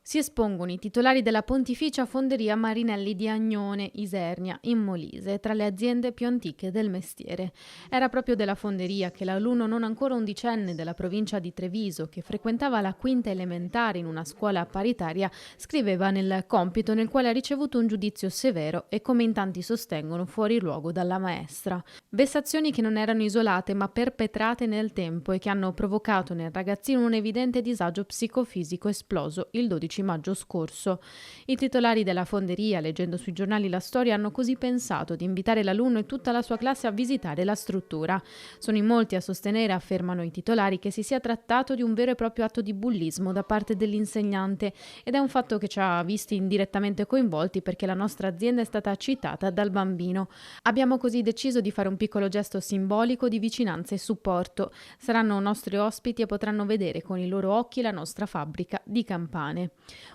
Si espongono i titolari della Pontificia Fonderia Marinelli di Agnone, Isernia, in Molise, tra le aziende più antiche del mestiere. Era proprio della fonderia che l'alunno non ancora undicenne della provincia di Treviso, che frequentava la quinta elementare in una scuola paritaria, scriveva nel compito nel quale ha ricevuto un giudizio severo e, come in tanti sostengono, fuori luogo dalla maestra. Vessazioni che non erano isolate ma perpetrate nel tempo e che hanno provocato nel ragazzino un evidente disagio psicofisico esploso il 12 maggio scorso. I titolari della fonderia, leggendo sui giornali la storia, hanno così pensato di invitare l'alunno e tutta la sua classe a visitare la struttura. Sono in molti a sostenere, affermano i titolari, che si sia trattato di un vero e proprio atto di bullismo da parte dell'insegnante ed è un fatto che ci ha visti indirettamente coinvolti perché la nostra azienda è stata citata dal bambino. Abbiamo così deciso di fare un piccolo gesto simbolico di vicinanza e supporto. Saranno nostri ospiti e potranno vedere con i loro occhi la nostra fabbrica di campane.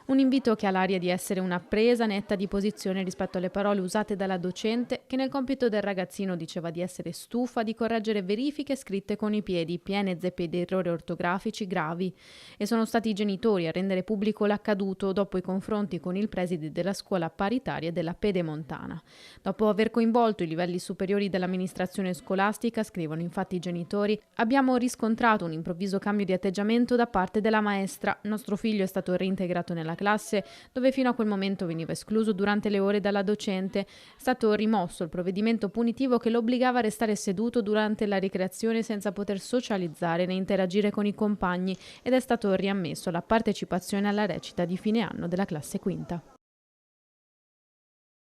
Un invito che ha l'aria di essere una presa netta di posizione rispetto alle parole usate dalla docente, che nel compito del ragazzino diceva di essere stufa di correggere verifiche scritte con i piedi, piene zeppe di errori ortografici gravi. E sono stati i genitori a rendere pubblico l'accaduto dopo i confronti con il preside della scuola paritaria della Pedemontana. Dopo aver coinvolto i livelli superiori dell'amministrazione scolastica, scrivono infatti i genitori, abbiamo riscontrato un improvviso cambio di atteggiamento da parte della maestra. Nostro figlio è stato reintegrato nella classe, dove fino a quel momento veniva escluso durante le ore dalla docente. È stato rimosso il provvedimento punitivo che lo obbligava a restare seduto durante la ricreazione senza poter socializzare né interagire con i compagni ed è stato riammesso la partecipazione alla recita di fine anno della classe quinta.